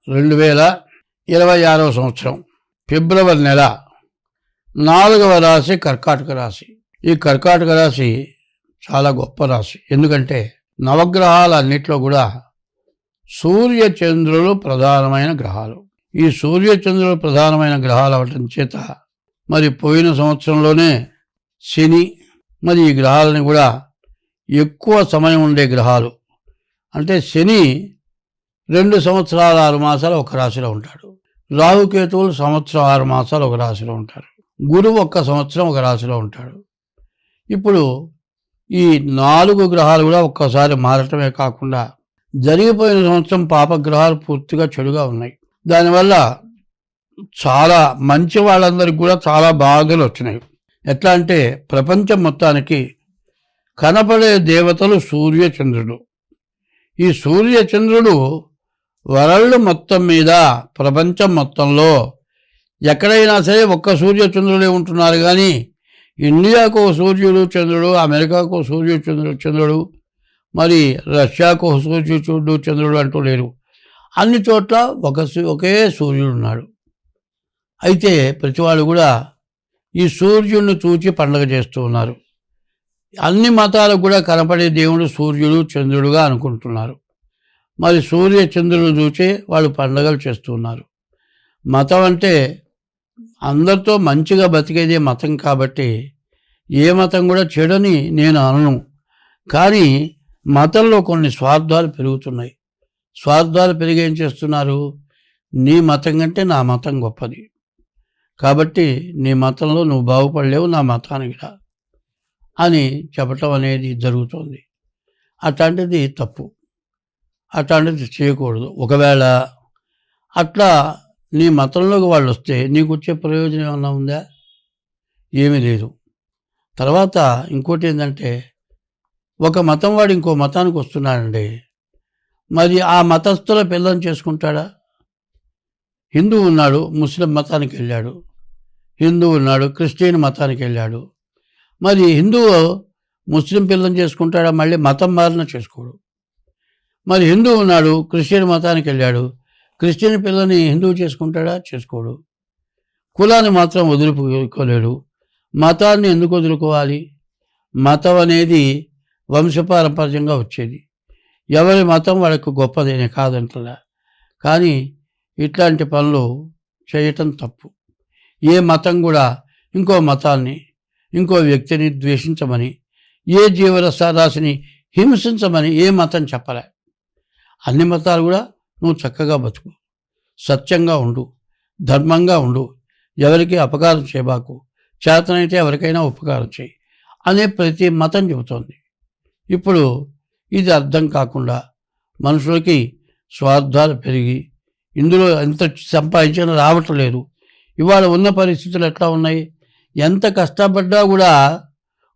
2026 సంవత్సరం ఫిబ్రవరి నెల 4వ రాశి కర్కాటక రాశి. ఈ కర్కాటక రాశి చాలా గొప్ప రాశి. ఎందుకంటే నవగ్రహాలన్నిట్లో కూడా సూర్య చంద్రులు ప్రధానమైన గ్రహాలు. ఈ సూర్య చంద్రులు ప్రధానమైన గ్రహాలు అవటం చేత మరి పోయిన సంవత్సరంలోనే శని మరి ఈ గ్రహాలని కూడా ఎక్కువ సమయం ఉండే గ్రహాలు. అంటే శని 2 సంవత్సరాలు 6 మాసాలు ఒక రాశిలో ఉంటాడు. రాహుకేతువులు సంవత్సరం 6 మాసాలు ఒక రాశిలో ఉంటారు. గురువు 1 సంవత్సరం ఒక రాశిలో ఉంటాడు. ఇప్పుడు ఈ 4 గ్రహాలు కూడా ఒక్కసారి మారటమే కాకుండా జరిగిపోయిన సంవత్సరం పాపగ్రహాలు పూర్తిగా చెడుగా ఉన్నాయి. దానివల్ల చాలా మంచి వాళ్ళందరికీ కూడా చాలా బాధలు వచ్చినాయి. ఎట్లా అంటే ప్రపంచం మొత్తానికి కనపడే దేవతలు సూర్యచంద్రుడు. ఈ సూర్యచంద్రుడు వరల్డ్ మొత్తం మీద ప్రపంచం మొత్తంలో ఎక్కడైనా సరే ఒక్క సూర్యచంద్రుడే ఉంటున్నారు. కానీ ఇండియాకు సూర్యుడు చంద్రుడు, అమెరికాకు చంద్రుడు, మరి రష్యాకు సూర్యుడు చంద్రుడు అంటూ లేరు. అన్ని చోట్ల ఒకే సూర్యుడు ఉన్నాడు. అయితే ప్రతివాడు కూడా ఈ సూర్యుడిని చూచి పండగ చేస్తూ ఉన్నారు. అన్ని మతాలకు కూడా కనపడే దేవుడు సూర్యుడు చంద్రుడుగా అనుకుంటున్నారు. మరి సూర్య చంద్రుడు చూచే వాళ్ళు పండగలు చేస్తున్నారు. మతం అంటే అందరితో మంచిగా బతికేదే మతం. కాబట్టి ఏ మతం కూడా చెడని నేను అనను. కానీ మతంలో కొన్ని స్వార్థాలు పెరుగుతున్నాయి. స్వార్థాలు పెరిగి ఏం చేస్తున్నారు? నీ మతం కంటే నా మతం గొప్పది, కాబట్టి నీ మతంలో నువ్వు బాగుపడలేవు, నా మతానికి రా అని చెప్పటం అనేది జరుగుతుంది. అట్లాంటిది తప్పు, అట్లాంటిది చేయకూడదు. ఒకవేళ అట్లా నీ మతంలోకి వాళ్ళు వస్తే నీకు వచ్చే ప్రయోజనం ఏమన్నా ఉందా? ఏమీ లేదు. తర్వాత ఇంకోటి ఏంటంటే, ఒక మతం వాడు ఇంకో మతానికి వస్తున్నాడండి, మరి ఆ మతస్థుల పిల్లని చేసుకుంటాడా? హిందూ ఉన్నాడు, ముస్లిం మతానికి వెళ్ళాడు. హిందూ ఉన్నాడు, క్రిస్టియన్ మతానికి వెళ్ళాడు. మరి హిందువు ముస్లిం పిల్లని చేసుకుంటాడా? మళ్ళీ మతం మారిన చేసుకోడు. మరి హిందూ ఉన్నాడు, క్రిస్టియన్ మతానికి వెళ్ళాడు, క్రిస్టియన్ పిల్లని హిందువు చేసుకుంటాడా? చేసుకోడు. కులాన్ని మాత్రం వదులుకోలేడు. మతాన్ని ఎందుకు వదులుకోవాలి? మతం అనేది వంశపారంపర్యంగా వచ్చేది. ఎవరి మతం వాళ్ళకు గొప్పదేనే కాదంటలా. కానీ ఇట్లాంటి పనులు చేయటం తప్పు. ఏ మతం కూడా ఇంకో మతాన్ని, ఇంకో వ్యక్తిని ద్వేషించమని, ఏ జీవరాశిని హింసించమని ఏ మతం చెప్పలే. అన్ని మతాలు కూడా నువ్వు చక్కగా బతుకు, సత్యంగా ఉండు, ధర్మంగా ఉండు, ఎవరికి అపకారం చేయబాకు, చేతనైతే ఎవరికైనా ఉపకారం చేయి అనే ప్రతి మతం చెబుతోంది. ఇప్పుడు ఇది అర్థం కాకుండా మనుషులకి స్వార్థాలు పెరిగి ఇందులో ఎంత సంపాదించినా రావటం లేదు. ఇవాళ ఉన్న పరిస్థితులు ఎట్లా ఉన్నాయి? ఎంత కష్టపడ్డా కూడా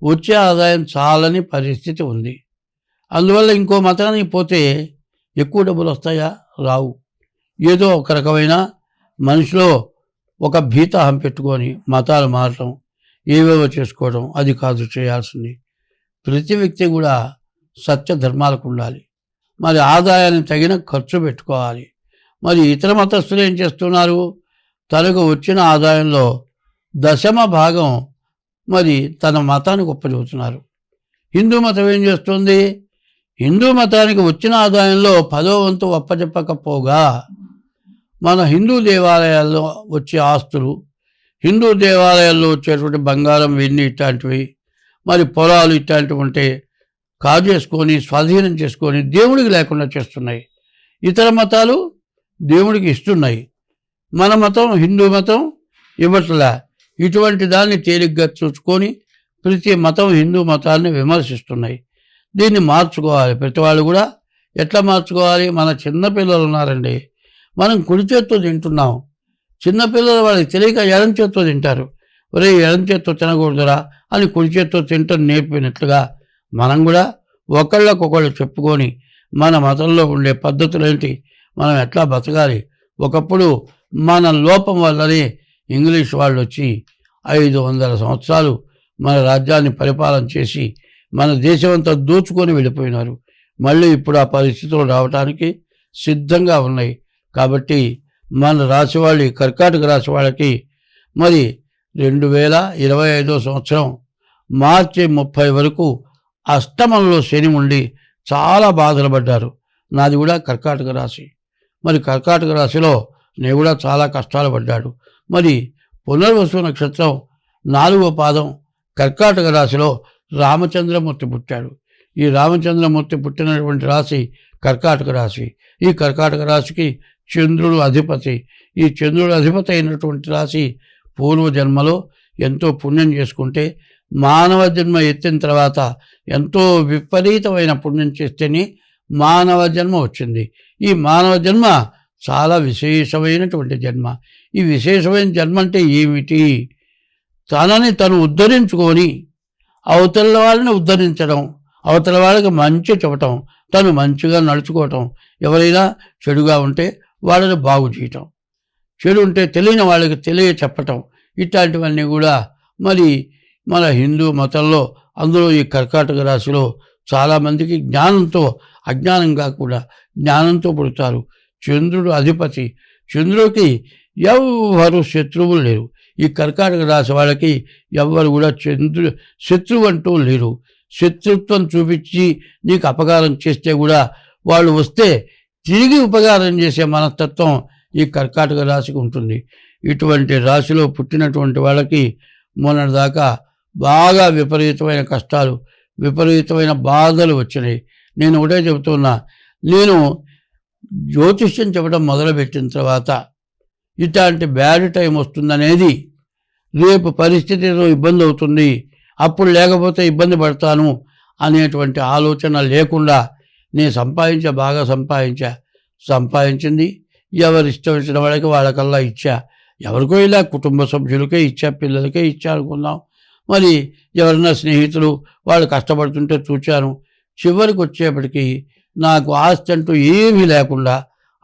వచ్చే ఆదాయం చాలని పరిస్థితి ఉంది. అందువల్ల ఇంకో మతానికి పోతే ఎక్కువ డబ్బులు వస్తాయా? రావు. ఏదో ఒక రకమైన మనిషిలో ఒక భీతాహం పెట్టుకొని మతాలు మారటం, ఏవేవో చేసుకోవడం, అది కాదు చేయాల్సింది. ప్రతి వ్యక్తి కూడా సత్య ధర్మాలకు ఉండాలి. మరి ఆదాయాన్ని తగిన ఖర్చు పెట్టుకోవాలి. మరి ఇతర మతస్థులు ఏం చేస్తున్నారు? తనకు వచ్చిన ఆదాయంలో 10% మరి తన మతానికి ఒప్పచెబుతున్నారు. హిందూ మతం ఏం చేస్తుంది? హిందూ మతానికి వచ్చిన ఆదాయంలో 10వ వంతు ఒప్పచెప్పకపోగా మన హిందూ దేవాలయాల్లో వచ్చే ఆస్తులు, హిందూ దేవాలయాల్లో వచ్చేటువంటి బంగారం, వెండి ఇట్లాంటివి, మరి పొలాలు ఇట్లాంటివి ఉంటే కాజేసుకొని స్వాధీనం చేసుకొని దేవుడికి లేకుండా చేస్తున్నాయి. ఇతర మతాలు దేవుడికి ఇస్తున్నాయి. మన మతం, హిందూ మతం ఇవ్వట్లే. ఇటువంటి దాన్ని తేలిగ్గా చూసుకొని ప్రతి మతం హిందూ మతాన్ని విమర్శిస్తున్నాయి. దీన్ని మార్చుకోవాలి. ప్రతి వాళ్ళు కూడా ఎట్లా మార్చుకోవాలి? మన చిన్నపిల్లలు ఉన్నారండి, మనం కుడి చేత్తో తింటున్నాం. చిన్నపిల్లలు వాళ్ళకి తెలియక ఎడం చేత్తో తింటారు. ఒరే ఎడం చేత్తో తినకూడదురా అని కుడి చేత్తో తింటాం నేర్పినట్లుగా మనం కూడా ఒకళ్ళకొకళ్ళు చెప్పుకొని మన మతంలో ఉండే పద్ధతులేంటి, మనం ఎట్లా బతకాలి. ఒకప్పుడు మన లోపం వల్లనే ఇంగ్లీష్ వాళ్ళు వచ్చి 500 సంవత్సరాలు మన రాజ్యాన్ని పరిపాలన చేసి మన దేశమంతా దోచుకొని వెళ్ళిపోయినారు. మళ్ళీ ఇప్పుడు ఆ పరిస్థితులు రావడానికి సిద్ధంగా ఉన్నాయి. కాబట్టి మన రాశి వాళ్ళు, ఈ కర్కాటక రాశి వాళ్ళకి మరి 2025 సంవత్సరం మార్చి 30 వరకు అష్టమంలో శని ఉండి చాలా బాధలు పడ్డారు. నాది కూడా కర్కాటక రాశి. మరి కర్కాటక రాశిలో నేను కూడా చాలా కష్టాలు పడ్డాడు. మరి పునర్వసు నక్షత్రం 4వ పాదం కర్కాటక రాశిలో రామచంద్రమూర్తి పుట్టాడు. ఈ రామచంద్రమూర్తి పుట్టినటువంటి రాశి కర్కాటక రాశి. ఈ కర్కాటక రాశికి చంద్రుడు అధిపతి. ఈ చంద్రుడు అధిపతి అయినటువంటి రాశి పూర్వజన్మలో ఎంతో పుణ్యం చేసుకుంటే, మానవ జన్మ ఎత్తిన తర్వాత ఎంతో విపరీతమైన పుణ్యం చేస్తేనే మానవ జన్మ వచ్చింది. ఈ మానవ జన్మ చాలా విశేషమైనటువంటి జన్మ. ఈ విశేషమైన జన్మ అంటే ఏమిటి? తనని తను ఉద్ధరించుకొని అవతల వాళ్ళని ఉద్ధరించడం, అవతల వాళ్ళకి మంచి చెప్పటం, తను మంచిగా నడుచుకోవటం, ఎవరైనా చెడుగా ఉంటే వాళ్ళని బాగు చేయటం, చెడు ఉంటే తెలియని వాళ్ళకి తెలియ చెప్పటం, ఇట్లాంటివన్నీ కూడా మరి మన హిందూ మతంలో, అందులో ఈ కర్కాటక రాశిలో చాలామందికి జ్ఞానంతో, అజ్ఞానంగా కూడా జ్ఞానంతో పుడతారు. చంద్రుడు అధిపతి. చంద్రుడికి ఎవ్వరు శత్రువులు లేరు. ఈ కర్కాటక రాశి వాళ్ళకి ఎవ్వరు కూడా శత్రువు అంటూ లేరు. శత్రుత్వం చూపించి నీకు అపకారం చేస్తే కూడా వాళ్ళు వస్తే తిరిగి ఉపకారం చేసే మనస్తత్వం ఈ కర్కాటక రాశికి ఉంటుంది. ఇటువంటి రాశిలో పుట్టినటువంటి వాళ్ళకి మొన్నటిదాకా బాగా విపరీతమైన కష్టాలు, విపరీతమైన బాధలు వచ్చినాయి. నేను ఒకటే చెబుతున్నా, నేను జ్యోతిష్యం చెప్పడం మొదలుపెట్టిన తర్వాత ఇట్లాంటి బ్యాడ్ టైం వస్తుందనేది, రేపు పరిస్థితిలో ఇబ్బంది అవుతుంది, అప్పుడు లేకపోతే ఇబ్బంది పడతాను అనేటువంటి ఆలోచన లేకుండా నేను బాగా సంపాదించింది ఎవరు ఇష్టం వచ్చిన వాళ్ళకి వాళ్ళకల్లా ఇచ్చా. ఎవరికో ఇలా కుటుంబ సభ్యులకే ఇచ్చా, పిల్లలకే ఇచ్చా అనుకుందాం. మరి ఎవరన్నా స్నేహితులు వాళ్ళు కష్టపడుతుంటే చూచాను. చివరికి వచ్చేప్పటికీ నాకు ఆస్తి అంటూ ఏమీ లేకుండా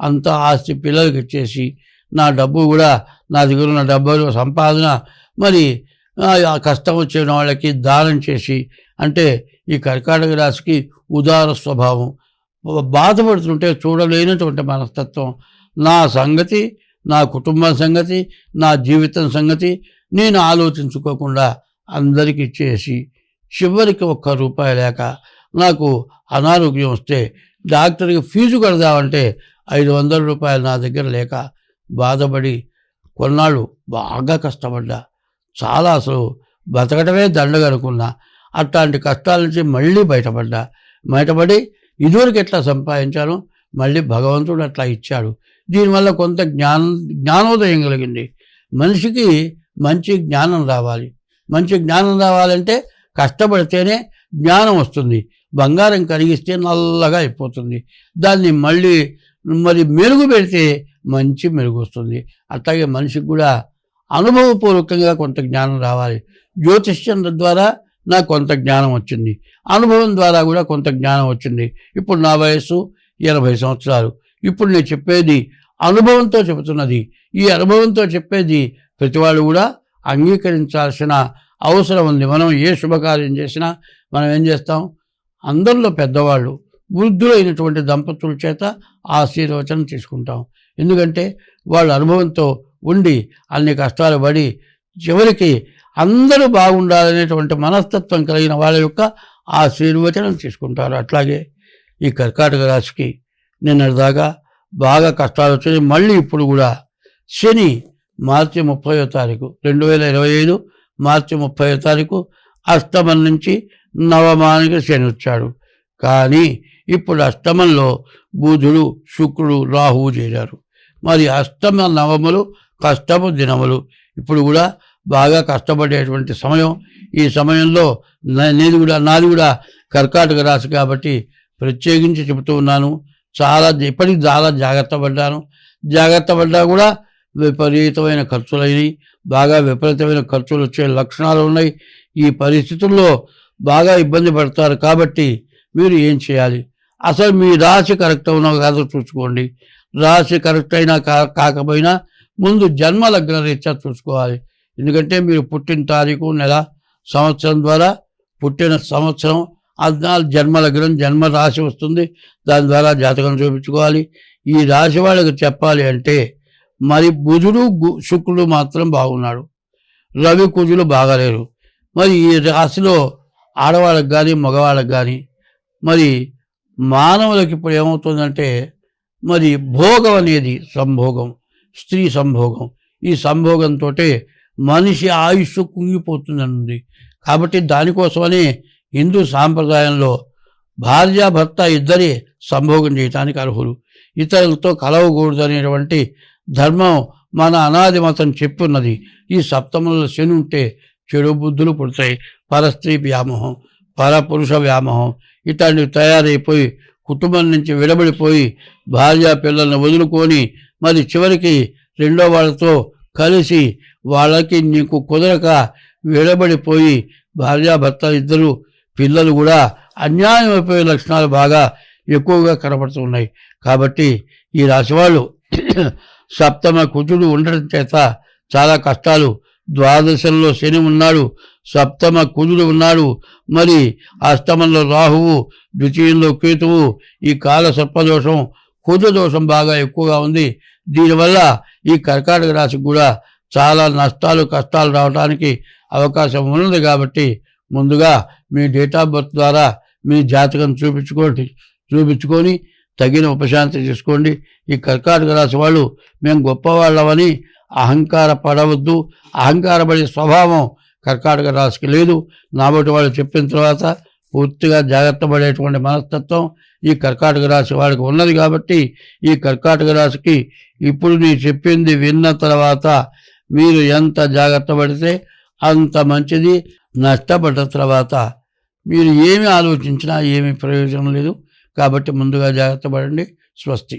అంత ఆస్తి పిల్లలకి ఇచ్చేసి, నా డబ్బు కూడా, నా దగ్గర ఉన్న డబ్బు సంపాదన మరి ఆ కష్టం వచ్చిన వాళ్ళకి దానం చేసి, అంటే ఈ కర్కాటక రాశికి ఉదార స్వభావం, బాధపడుతుంటే చూడలేనటువంటి మనస్తత్వం. నా సంగతి, నా కుటుంబం సంగతి, నా జీవితం సంగతి నేను ఆలోచించుకోకుండా అందరికీ ఇచ్చేసి, చివరికి ₹1 లేక నాకు అనారోగ్యం వస్తే డాక్టర్కి ఫీజు కడదామంటే ₹500 నా దగ్గర లేక బాధపడి కొన్నాళ్ళు బాగా కష్టపడ్డా. చాలా అసలు బతకడమే దండగనుకున్నా. అట్లాంటి కష్టాల నుంచి మళ్ళీ బయటపడి ఇదివరకు ఎట్లా సంపాదించాను మళ్ళీ భగవంతుడు అట్లా ఇచ్చాడు. దీనివల్ల కొంత జ్ఞానోదయం కలిగింది. మనిషికి మంచి జ్ఞానం రావాలి. మంచి జ్ఞానం రావాలంటే కష్టపడితేనే జ్ఞానం వస్తుంది. బంగారం కరిగిస్తే నల్లగా అయిపోతుంది. దాన్ని మరి మెరుగు పెడితే మంచి మెరుగు వస్తుంది. అట్లాగే మనిషికి కూడా అనుభవపూర్వకంగా కొంత జ్ఞానం రావాలి. జ్యోతిష్యం ద్వారా నాకు కొంత జ్ఞానం వచ్చింది, అనుభవం ద్వారా కూడా కొంత జ్ఞానం వచ్చింది. ఇప్పుడు నా వయస్సు 80 సంవత్సరాలు. ఇప్పుడు నేను చెప్పేది అనుభవంతో చెబుతున్నది. ఈ అనుభవంతో చెప్పేది ప్రతి వాళ్ళు కూడా అంగీకరించాల్సిన అవసరం ఉంది. మనం ఏ శుభకార్యం చేసినా మనం ఏం చేస్తాం? అందరిలో పెద్దవాళ్ళు, వృద్ధులైనటువంటి దంపతుల చేత ఆశీర్వచనం తీసుకుంటాం. ఎందుకంటే వాళ్ళ అనుభవంతో ఉండి అన్ని కష్టాలు పడి చివరికి అందరూ బాగుండాలనేటువంటి మనస్తత్వం కలిగిన వాళ్ళ యొక్క ఆశీర్వచనం తీసుకుంటారు. అట్లాగే ఈ కర్కాటక రాశికి నిన్నటిదాకా బాగా కష్టాలు వచ్చాయి. మళ్ళీ ఇప్పుడు కూడా శని మార్చి 30వ తారీఖు 2025 మార్చి 30వ తారీఖు అష్టమం నుంచి నవమానికి శని వచ్చాడు. కానీ ఇప్పుడు అష్టమంలో బుధుడు, శుక్రుడు, రాహువు చేరారు. మరి అష్టమ నవములు కష్టపు దినములు. ఇప్పుడు కూడా బాగా కష్టపడేటువంటి సమయం. ఈ సమయంలో నాది కూడా కర్కాటక రాశి కాబట్టి ప్రత్యేకించి చెబుతూ ఉన్నాను. ఇప్పటికి చాలా జాగ్రత్త పడ్డా కూడా విపరీతమైన ఖర్చులైనవి, బాగా విపరీతమైన ఖర్చులు వచ్చే లక్షణాలు ఉన్నాయి. ఈ పరిస్థితుల్లో బాగా ఇబ్బంది పడతారు. కాబట్టి మీరు ఏం చేయాలి? అసలు మీ రాశి కరెక్ట్ అవునా కాదో చూసుకోండి. రాశి కరెక్ట్ అయినా కాకపోయినా ముందు జన్మ లగ్న రీత్యా చూసుకోవాలి. ఎందుకంటే మీరు పుట్టిన తారీఖు, నెల, సంవత్సరం ద్వారా పుట్టిన సంవత్సరం, 14 జన్మ లగ్నం, జన్మ రాశి వస్తుంది. దాని ద్వారా జాతకం చూపించుకోవాలి. ఈ రాశి వాళ్ళకి చెప్పాలి అంటే మరి బుధుడు శుక్రుడు మాత్రం బాగున్నాడు, రవి కుజులు బాగాలేరు. మరి ఈ రాశిలో ఆడవాళ్ళకి కానీ మగవాళ్ళకి కానీ మరి మానవులకి ఇప్పుడు ఏమవుతుందంటే మరి భోగం అనేది సంభోగం, స్త్రీ సంభోగం, ఈ సంభోగంతో మనిషి ఆయుష్ కుంగిపోతుందన్నది. కాబట్టి దానికోసమని హిందూ సాంప్రదాయంలో భార్యాభర్త ఇద్దరి సంభోగం చేయటానికి అర్హులు, ఇతరులతో కలవకూడదు అనేటువంటి ధర్మం మన అనాది మతం చెప్పున్నది. ఈ సప్తమంలో శని ఉంటే చెడు బుద్ధులు పుడతాయి, పరస్త్రీ వ్యామోహం, పరపురుష వ్యామోహం ఇట్లాంటివి తయారైపోయి కుటుంబం నుంచి విడబడిపోయి భార్య పిల్లల్ని వదులుకొని మరి చివరికి రెండో వాళ్ళతో కలిసి వాళ్ళకి నీకు కుదరక విడబడిపోయి భార్యాభర్త ఇద్దరు పిల్లలు కూడా అన్యాయం అయిపోయే లక్షణాలు బాగా ఎక్కువగా కనబడుతున్నాయి. కాబట్టి ఈ రాశి వాళ్ళు సప్తమ కుజుడు ఉండడం చేత చాలా కష్టాలు. ద్వాదశంలో శని ఉన్నాడు, సప్తమ కుజుడు ఉన్నాడు, మరి అష్టమంలో రాహువు, ద్వితీయంలో కేతువు. ఈ కాల సర్పదోషం కుజ దోషం బాగా ఎక్కువగా ఉంది. దీనివల్ల ఈ కర్కాటక రాశికి కూడా చాలా నష్టాలు కష్టాలు రావడానికి అవకాశం ఉన్నది. కాబట్టి ముందుగా మీ డేట్ ఆఫ్ బర్త్ ద్వారా మీ జాతకం చూపించుకొని తగిన ఉపశాంతి చేసుకోండి. ఈ కర్కాటక రాశి వాళ్ళు మేము గొప్పవాళ్ళమని అహంకార పడవద్దు. అహంకారపడే స్వభావం కర్కాటక రాశికి లేదు. నాబోటి వాళ్ళు చెప్పిన తర్వాత పూర్తిగా జాగ్రత్త పడేటువంటి మనస్తత్వం ఈ కర్కాటక రాశి వాళ్ళకి ఉన్నది. కాబట్టి ఈ కర్కాటక రాశికి ఇప్పుడు నేను చెప్పింది విన్న తర్వాత మీరు ఎంత జాగ్రత్త పడితే అంత మంచిది. నష్టపడ్డ తర్వాత మీరు ఏమి ఆలోచించినా ఏమీ ప్రయోజనం లేదు. కాబట్టి ముందుగా జాగ్రత్త పడండి. స్వస్తి.